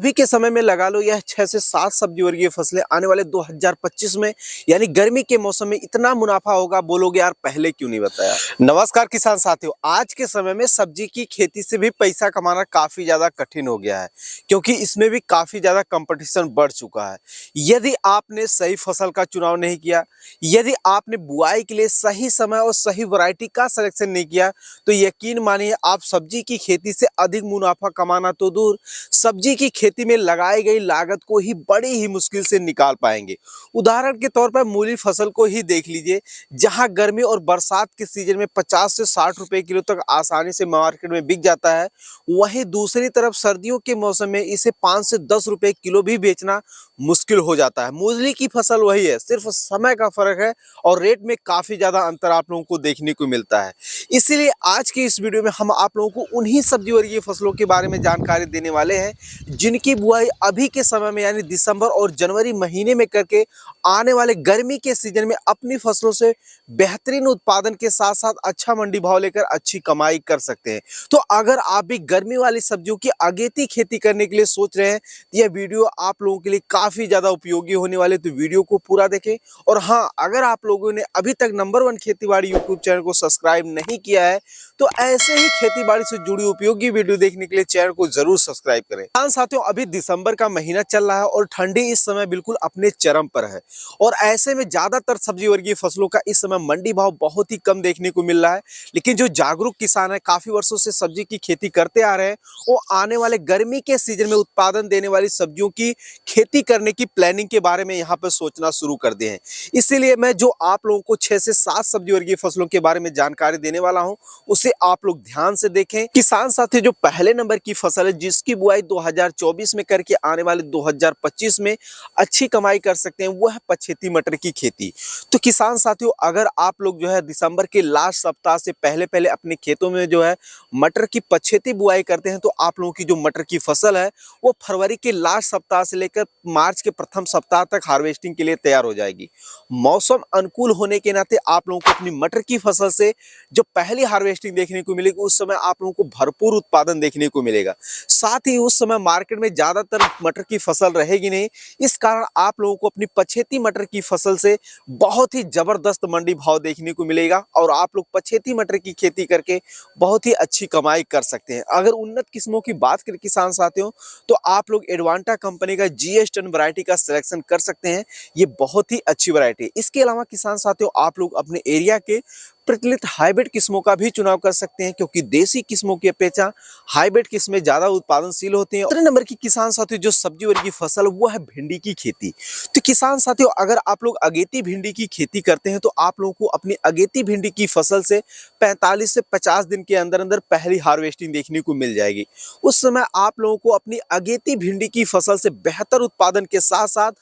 अभी के समय में लगा लो यह 6 से 7 सब्जी वर्गीय फसलें आने वाले 2025 में यानी गर्मी के मौसम में इतना मुनाफा होगा, बोलोगे यार पहले क्यों नहीं बताया। नमस्कार किसान साथियों, आज के समय में सब्जी की खेती से भी पैसा कमाना काफी ज्यादा कठिन हो गया है क्योंकि इसमें भी काफी ज्यादा कंपटीशन बढ़ चुका है। यदि आपने सही फसल का चुनाव नहीं किया, यदि आपने बुआई के लिए सही समय और सही वैरायटी का सिलेक्शन नहीं किया, तो यकीन मानिए आप सब्जी की खेती से अधिक मुनाफा कमाना तो दूर, सब्जी की खेती में लगाई गई लागत को ही बड़ी ही मुश्किल से निकाल पाएंगे। उदाहरण के तौर पर मूली फसल को ही देख लीजिए, जहां गर्मी और बरसात के सीजन में 50 से 60 रुपए किलो तक आसानी से मार्केट में बिक जाता है, वहीं दूसरी तरफ सर्दियों के मौसम में इसे 5 से 10 रुपए किलो भी बेचना मुश्किल हो जाता है। मूली की फसल वही है, सिर्फ समय का फर्क है और रेट में काफी ज्यादा अंतर आप लोगों को देखने को मिलता है। इसीलिए आज की इस वीडियो में हम आप लोगों को उन्हीं सब्जी वर्गीय फसलों के बारे में जानकारी देने वाले हैं जिनकी बुआई अभी के समय में यानी दिसंबर और जनवरी महीने में करके आने वाले गर्मी के सीजन में अपनी फसलों से बेहतरीन उत्पादन के साथ साथ अच्छा मंडी भाव लेकर अच्छी कमाई कर सकते हैं। तो अगर आप भी गर्मी वाली सब्जियों की अगेती खेती करने के लिए सोच रहे हैं तो यह वीडियो आप लोगों के लिए काफी ज्यादा उपयोगी होने वाले, तो वीडियो को पूरा देखें। और हाँ, अगर आप लोगों ने अभी तक नंबर 1 खेतीबाड़ी यूट्यूब चैनल को सब्सक्राइब नहीं किया है तो ऐसे ही खेतीबाड़ी से जुड़ी उपयोगी वीडियो देखने के लिए चैनल को जरूर सब्सक्राइब करें। साथियों, अभी दिसंबर का महीना चल रहा है और ठंडी इस समय बिल्कुल अपने चरम पर है और ऐसे में ज्यादातर सब्जी वर्गीय फसलों का इस समय मंडी भाव बहुत ही कम देखने को मिल रहा है। लेकिन जो जागरूक किसान है, काफी वर्षों से सब्जी की खेती करते आ रहे हैं, वो आने वाले गर्मी के सीजन में उत्पादन देने वाली सब्जियों की खेती करने की प्लानिंग के बारे में यहाँ पर सोचना शुरू कर दिए हैं। इसीलिए मैं जो आप लोगों को 6 से 7 सब्जी वर्गीय फसलों के बारे में जानकारी देने वाला हूँ, उसे आप लोग ध्यान से देखें। किसान साथी, जो पहले नंबर की फसल है जिसकी बुआई 2024 में करके आने वाले 2025 में अच्छी कमाई कर सकते हैं, वो है पछेती मटर की खेती। तो किसान साथियों, अगर आप लोग जो है दिसंबर के लास्ट सप्ताह से पहले पहले अपने खेतों में जो है मटर की पछेती बुआई करते हैं तो आप लोगों की जो मटर की फसल है वो फरवरी के लास्ट सप्ताह से लेकर मार्च के प्रथम सप्ताह तक हार्वेस्टिंग के लिए तैयार हो जाएगी। मौसम अनुकूल होने के नाते आप लोगों को अपनी मटर की फसल से जो पहली हार्वेस्टिंग देखने को मिलेगी, उस समय आप लोगों को भरपूर उत्पादन देखने को मिलेगा। साथ ही उस समय मार्केट में ज्यादातर मटर की फसल रहेगी नहीं, इस कारण आप लोगों को अपनी पछेती मटर की फसल से बहुत ही जबरदस्त मंडी भाव देखने को मिलेगा और आप लोग पछेती मटर की खेती करके बहुत ही अच्छी कमाई कर सकते हैं। अगर उन्नत किस्मों की बात करें किसान साथियों, तो आप लोग एडवांटा कंपनी का GS10 वैरायटी का सिलेक्शन कर सकते हैं। ये बहुत ही अच्छी वैरायटी है। इसके अलावा किसान साथियों, आप लोग अपने एरिया के प्रचलित हाइब्रिड किस्मों का भी चुनाव कर सकते हैं क्योंकि देसी किस्मों की अपेक्षा हाइब्रिड किस्में ज्यादा उत्पादनशील होती हैं। दूसरे नंबर की किसान साथियों जो सब्जी वर्गीय फसल वो है भिंडी की खेती। तो किसान साथियों, अगर आप लोग अगेती भिंडी की खेती करते हैं तो आप लोगों को अपनी अगेती भिंडी की फसल से 45 से 50 दिन के अंदर अंदर पहली हार्वेस्टिंग देखने को मिल जाएगी। उस समय आप लोगों को अपनी अगेती भिंडी की फसल से बेहतर उत्पादन के साथ साथ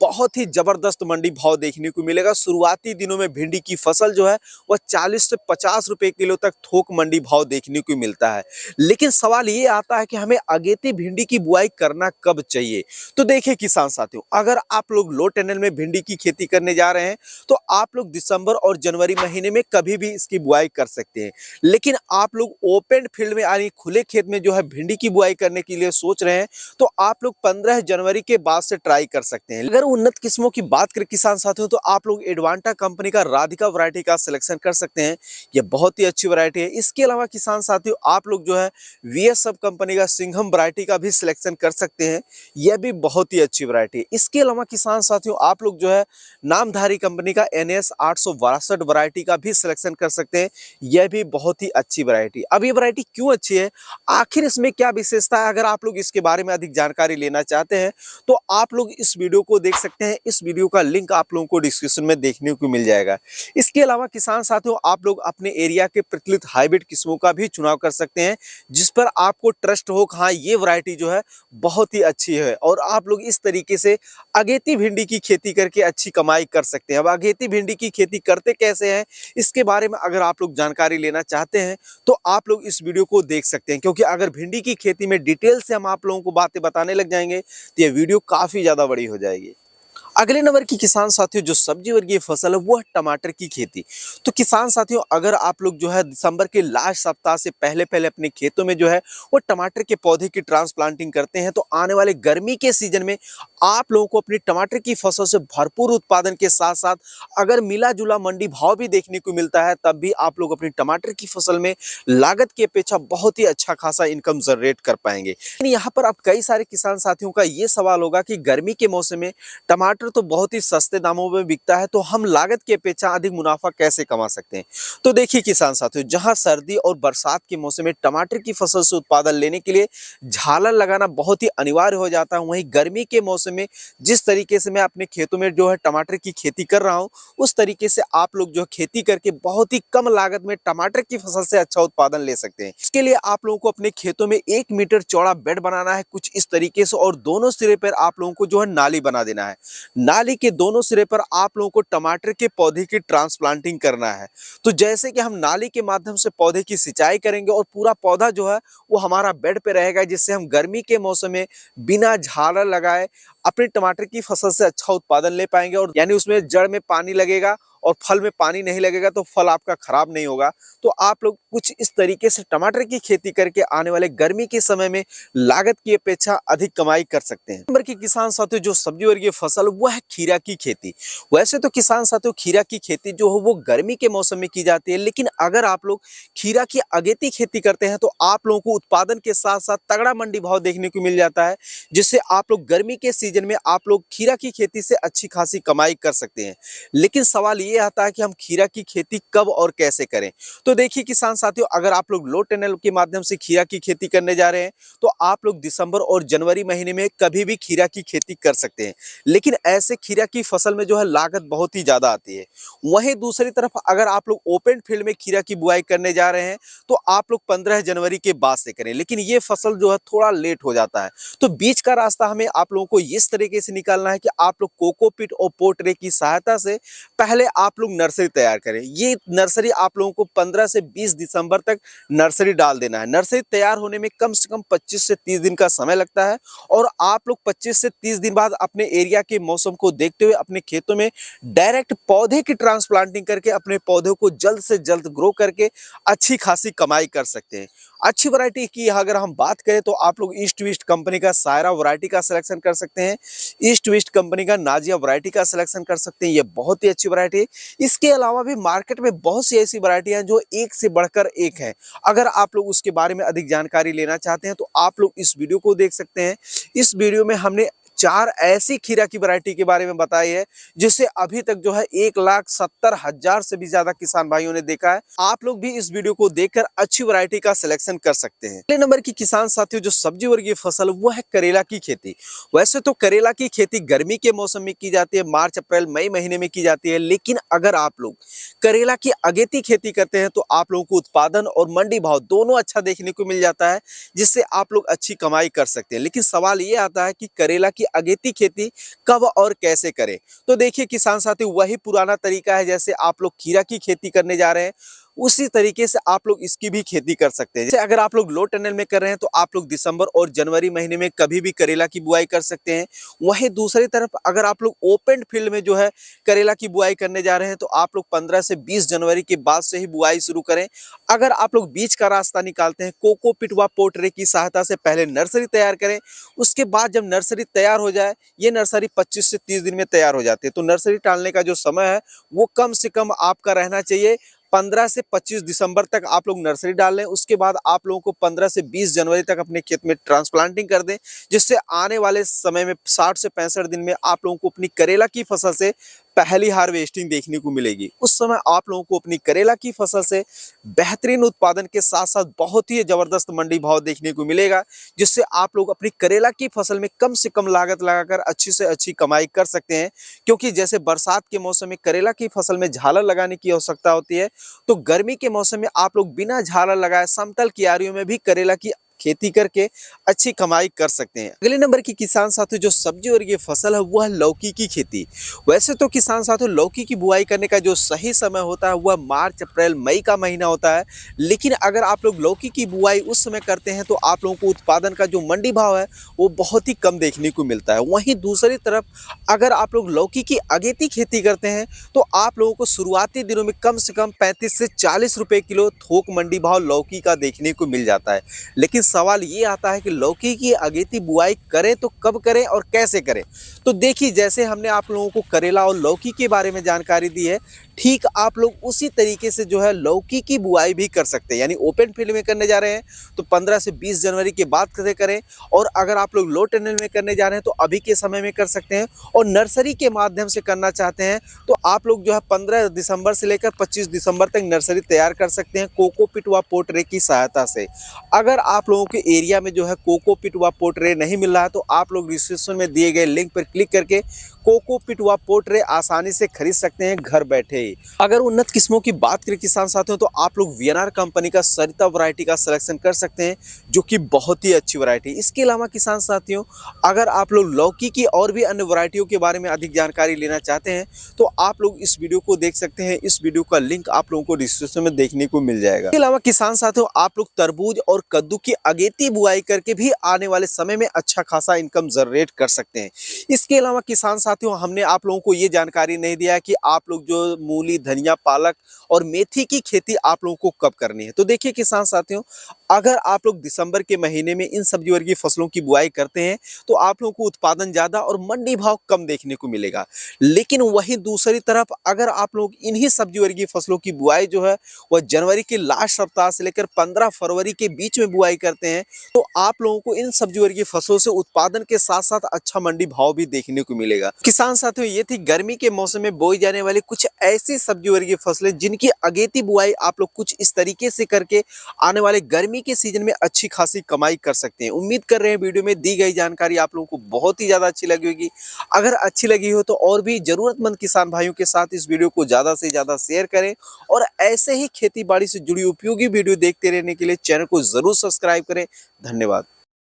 बहुत ही जबरदस्त मंडी भाव देखने को मिलेगा। शुरुआती दिनों में भिंडी की फसल जो है वह 40 से 50 रुपए किलो तक थोक मंडी भाव देखने को मिलता है। लेकिन सवाल ये आता है कि हमें अगेती भिंडी की बुआई करना कब चाहिए। तो देखिए किसान साथियों, अगर आप लोग लो टेनल में भिंडी की खेती करने जा रहे हैं तो आप लोग दिसंबर और जनवरी महीने में कभी भी इसकी बुआई कर सकते हैं। लेकिन आप लोग ओपन फील्ड में यानी खुले खेत में जो है भिंडी की बुआई करने के लिए सोच रहे हैं तो आप लोग 15 जनवरी के बाद से ट्राई कर सकते हैं। अगर उन्नत किस्मों की बात करें किसान साथियों, तो आप लोग एडवांटा कंपनी का राधिका वैरायटी का सिलेक्शन कर सकते हैं। यह बहुत ही अच्छी वैरायटी है। इसके अलावा किसान साथियों, आप लोग जो है VS सब कंपनी का सिंघम वैरायटी का भी सिलेक्शन कर सकते हैं। यह भी बहुत ही अच्छी वैरायटी है। इसके अलावा किसान साथियों, आप लोग जो है नामधारी कंपनी का NS 862 वैरायटी का भी सिलेक्शन कर सकते हैं। यह भी बहुत ही अच्छी वैरायटी। अब ये वैरायटी क्यों अच्छी है, आखिर इसमें क्या विशेषता है, अगर आप लोग इसके बारे में अधिक जानकारी लेना चाहते हैं तो आप लोग इस वीडियो को देख सकते हैं। इस वीडियो का लिंक आप लोगों को डिस्क्रिप्शन में देखने को मिल जाएगा। इसके अलावा किसान साथियों, आप लोग अपने एरिया के प्रचलित हाइब्रिड किस्मों का भी चुनाव कर सकते हैं जिस पर आपको ट्रस्ट हो कि हाँ ये वैरायटी जो है बहुत ही अच्छी है और आप लोग इस तरीके से अगेती भिंडी की खेती करके अच्छी कमाई कर सकते हैं। अब अगेती भिंडी की खेती करते कैसे हैं, इसके बारे में अगर आप लोग जानकारी लेना चाहते हैं तो आप लोग इस वीडियो को देख सकते हैं, क्योंकि अगर भिंडी की खेती में डिटेल से हम आप लोगों को बातें बताने लग जाएंगे तो यह वीडियो काफी ज्यादा बड़ी हो जाएगी। अगले नंबर की किसान साथियों जो सब्जी वर्गीय फसल है वो है टमाटर की खेती। तो किसान साथियों अगर आप लोग जो है दिसंबर के लास्ट सप्ताह से पहले पहले अपने खेतों में जो है वो टमाटर के पौधे की ट्रांसप्लांटिंग करते हैं तो आने वाले गर्मी के सीजन में आप लोगों को अपनी टमाटर की फसल से भरपूर उत्पादन के साथ साथ अगर मिला जुला मंडी भाव भी देखने को मिलता है तब भी आप लोग अपनी टमाटर की फसल में लागत की अपेक्षा बहुत ही अच्छा खासा इनकम जनरेट कर पाएंगे। लेकिन यहाँ पर अब कई सारे किसान साथियों का ये सवाल होगा कि गर्मी के मौसम में टमाटर तो बहुत ही सस्ते दामों में बिकता है तो हम लागत की अपेक्षा अधिक मुनाफा कैसे कमा सकते हैं। तो देखिए किसान साथियों जहां सर्दी और बरसात के मौसम में टमाटर की फसल से उत्पादन लेने के लिए झालर लगाना बहुत ही अनिवार्य हो जाता है, वहीं गर्मी के मौसम में जिस तरीके से मैं अपने खेतों में जो है टमाटर की खेती कर रहा हूं उस तरीके से आप लोग जो खेती करके बहुत ही कम लागत में टमाटर की फसल से अच्छा उत्पादन ले सकते हैं। इसके लिए आप लोगों को अपने खेतों में 1 मीटर चौड़ा बेड बनाना है कुछ इस तरीके से और दोनों सिरे पर आप लोगों को जो है नाली बना देना है। नाली के दोनों सिरे पर आप लोगों को टमाटर के पौधे की ट्रांसप्लांटिंग करना है। तो जैसे कि हम नाली के माध्यम से पौधे की सिंचाई करेंगे और पूरा पौधा जो है वो हमारा बेड पे रहेगा जिससे हम गर्मी के मौसम में बिना झालर लगाए अपने टमाटर की फसल से अच्छा उत्पादन ले पाएंगे और यानी उसमें जड़ में पानी लगेगा और फल में पानी नहीं लगेगा तो फल आपका खराब नहीं होगा। तो आप लोग कुछ इस तरीके से टमाटर की खेती करके आने वाले गर्मी के समय में लागत की अपेक्षा अधिक कमाई कर सकते हैं। नंबर की किसान साथियों जो सब्जी वर्गीय फसल वो है खीरा की खेती। वैसे तो किसान साथियों खीरा की खेती जो है वो गर्मी के मौसम में की जाती है, लेकिन अगर आप लोग खीरा की अगेती खेती करते हैं तो आप लोगों को उत्पादन के साथ साथ तगड़ा मंडी भाव देखने को मिल जाता है जिससे आप लोग गर्मी के सीजन में आप लोग खीरा की खेती से अच्छी खासी कमाई कर सकते हैं। लेकिन सवाल ये आता है कि हम खीरा की खेती कब और कैसे करें। तो देखिए किसान साथियों अगर आप लोग लो टनल के माध्यम से खीरा की खेती करने जा रहे हैं तो आप लोग दिसंबर और जनवरी महीने में कभी भी खीरा की खेती कर सकते हैं, लेकिन ऐसे खीरा की फसल में जो है लागत बहुत ही ज्यादा आती है। वहीं दूसरी तरफ अगर आप लोग ओपन फील्ड में खीरा की बुआई करने जा रहे हैं तो आप लोग 15 जनवरी के बाद से करें, लेकिन ये फसल जो है थोड़ा लेट हो जाता है। तो बीच का रास्ता हमें आप लोगों को इस तरीके से निकालना है कि आप लोग कोकोपीट और पोर्ट्रे की सहायता से पहले आप लोग नर्सरी तैयार करें। ये नर्सरी आप लोगों को 15 से 20 दिसंबर तक नर्सरी डाल देना है। नर्सरी तैयार होने में कम से कम 25 से 30 दिन का समय लगता है और आप लोग 25 से 30 दिन बाद अपने एरिया के मौसम को देखते हुए अपने खेतों में डायरेक्ट पौधे की ट्रांसप्लांटिंग करके अपने पौधों को जल्द से जल्द ग्रो करके अच्छी खासी कमाई कर सकते हैं। अच्छी वैरायटी की अगर हम बात करें तो आप लोग ईस्ट वेस्ट कंपनी का सायरा वैरायटी का सिलेक्शन कर सकते हैं, ईस्ट वेस्ट कंपनी का नाजिया वैरायटी का सिलेक्शन कर सकते हैं, ये बहुत ही अच्छी वैरायटी है। इसके अलावा भी मार्केट में बहुत सी ऐसी वैरायटी हैं जो एक से बढ़कर एक है। अगर आप लोग उसके बारे में अधिक जानकारी लेना चाहते हैं तो आप लोग इस वीडियो को देख सकते हैं। इस वीडियो में हमने 4 ऐसी खीरा की वैरायटी के बारे में बताई है जिसे अभी तक जो है 1,70,000 से भी ज्यादा किसान भाइयों ने देखा है। आप लोग भी इस वीडियो को देखकर अच्छी वैरायटी का सिलेक्शन कर सकते हैं। अगले नंबर की किसान साथियों जो सब्जी वर्गीय फसल वो है करेला की खेती। वैसे तो करेला की खेती गर्मी के मौसम में की जाती है, मार्च अप्रैल मई महीने में की जाती है, लेकिन अगर आप लोग करेला की अगेती खेती करते हैं तो आप लोगों को उत्पादन और मंडी भाव दोनों अच्छा देखने को मिल जाता है जिससे आप लोग अच्छी कमाई कर सकते हैं। लेकिन सवाल ये आता है कि करेला की अगेती खेती कब और कैसे करें। तो देखिए किसान साथी वही पुराना तरीका है, जैसे आप लोग खीरा की खेती करने जा रहे हैं उसी तरीके से आप लोग इसकी भी खेती कर सकते हैं। जैसे अगर आप लोग लो टनल में कर रहे हैं तो आप लोग दिसंबर और जनवरी महीने में कभी भी करेला की बुआई कर सकते हैं। वहीं दूसरी तरफ अगर आप लोग ओपन फील्ड में जो है करेला की बुआई करने जा रहे हैं तो आप लोग 15 से 20 जनवरी के बाद से ही बुआई शुरू करें। अगर आप लोग बीच का रास्ता निकालते हैं कोकोपीट व पोर्ट्रे की सहायता से पहले नर्सरी तैयार करें, उसके बाद जब नर्सरी तैयार हो जाए, ये नर्सरी 25 से 30 दिन में तैयार हो जाती है, तो नर्सरी डालने का जो समय है वो कम से कम आपका रहना चाहिए 15 से 25 दिसंबर तक आप लोग नर्सरी डाल लें। उसके बाद आप लोगों को 15 से 20 जनवरी तक अपने खेत में ट्रांसप्लांटिंग कर दें, जिससे आने वाले समय में 60 से 65 दिन में आप लोगों को अपनी करेला की फसल से पहली हार्वेस्टिंग देखने को मिलेगी। उस समय आप लोगों को अपनी करेला की फसल से बेहतरीन उत्पादन के साथ साथ बहुत ही जबरदस्त मंडी भाव देखने को मिलेगा, जिससे आप लोग अपनी करेला की फसल में कम से कम लागत लगाकर अच्छी से अच्छी कमाई कर सकते हैं। क्योंकि जैसे बरसात के मौसम में करेला की फसल में झालर लगाने की आवश्यकता होती है, तो गर्मी के मौसम में आप लोग बिना झालर लगाए समतल क्यारियों में भी करेला की खेती करके अच्छी कमाई कर सकते हैं। अगले नंबर की किसान साथियों जो सब्जी वर्गीय फसल है वह लौकी की खेती। वैसे तो किसान साथियों लौकी की बुआई करने का जो सही समय होता है वह मार्च अप्रैल मई का महीना होता है, लेकिन अगर आप लोग लौकी की बुआई उस समय करते हैं तो आप लोगों को उत्पादन का जो मंडी भाव है वो बहुत ही कम देखने को मिलता है। वहीं दूसरी तरफ अगर आप लोग लौकी की अगेती खेती करते हैं तो आप लोगों को शुरुआती दिनों में कम से कम 35 से 40 रुपए किलो थोक मंडी भाव लौकी का देखने को मिल जाता है। लेकिन सवाल ये आता है कि लौकी की अगेती बुआई करें तो कब करें और कैसे करें। तो देखिए, जैसे हमने आप लोगों को करेला और लौकी के बारे में जानकारी दी है, ठीक आप लोग उसी तरीके से जो है लौकी की बुआई भी कर सकते हैं। यानी ओपन फील्ड में करने जा रहे हैं तो 15 से 20 जनवरी के बाद से करें, और अगर आप लोग लो टनल में करने जा रहे हैं तो अभी के समय में कर सकते हैं, और नर्सरी के माध्यम से करना चाहते हैं तो आप लोग जो है 15 दिसंबर से लेकर 25 दिसंबर तक नर्सरी तैयार कर सकते हैं कोकोपीट व पोर्ट्रे की सहायता से। अगर आप लोगों के एरिया में जो है कोकोपीट व पोर्ट्रे नहीं मिल रहा है तो आप लोग डिस्क्रिप्शन में दिए गए लिंक पर क्लिक करके कोकोपीट व पोर्ट्रे आसानी से खरीद सकते हैं घर बैठे ही। अगर उन्नत किस्मों की बात करें किसान साथियों तो आप लोग वीएनआर कंपनी का सरिता वैरायटी का सिलेक्शन कर सकते हैं, जो कि बहुत ही अच्छी वैरायटी। इसके अलावा किसान साथियों अगर आप लोग लौकी की और भी अन्य वैरायटियों के बारे में अधिक जानकारी लेना चाहते हैं तो आप लोग इस वीडियो को देख सकते हैं। इस वीडियो का लिंक आप लोगों को डिस्क्रिप्शन में देखने को मिल जाएगा। इसके अलावा किसान साथियों आप लोग तरबूज और कद्दू की अगेती बुआई करके भी आने वाले समय में अच्छा खासा इनकम जनरेट कर सकते हैं। इसके अलावा किसान साथियों हमने आप लोगों को ये जानकारी नहीं दिया कि आप लोग जो मूली, धनिया, पालक और मेथी की खेती आप लोगों को कब करनी है। तो देखिए किसान साथियों अगर आप लोग दिसंबर के महीने में इन सब्जी वर्गीय फसलों की बुआई करते हैं तो आप लोगों को उत्पादन ज़्यादा और मंडी भाव कम देखने को मिलेगा। लेकिन वहीं दूसरी तरफ अगर आप लोग इन्हीं सब्जी वर्गीय फसलों की बुआई जो है वह जनवरी के लास्ट सप्ताह से लेकर 15 फरवरी के बीच में बुआई करते हैं तो आप लोगों को इन सब्जी वर्गीय फसलों से उत्पादन के साथ साथ अच्छा मंडी भाव भी देखने को मिलेगा। किसान साथियों ये थी गर्मी के मौसम में बोई जाने वाली कुछ ऐसी सब्जी वर्गीय फसलें जिनकी अगेती बुआई आप लोग कुछ इस तरीके से करके आने वाले गर्मी के सीजन में अच्छी खासी कमाई कर सकते हैं। उम्मीद कर रहे हैं वीडियो में दी गई जानकारी आप लोगों को बहुत ही ज्यादा अच्छी लगी होगी। अगर अच्छी लगी हो तो और भी जरूरतमंद किसान भाइयों के साथ इस वीडियो को ज्यादा से ज्यादा शेयर करें, और ऐसे ही खेती बाड़ी से जुड़ी उपयोगी वीडियो देखते रहने के लिए चैनल को जरूर सब्सक्राइब करें। धन्यवाद।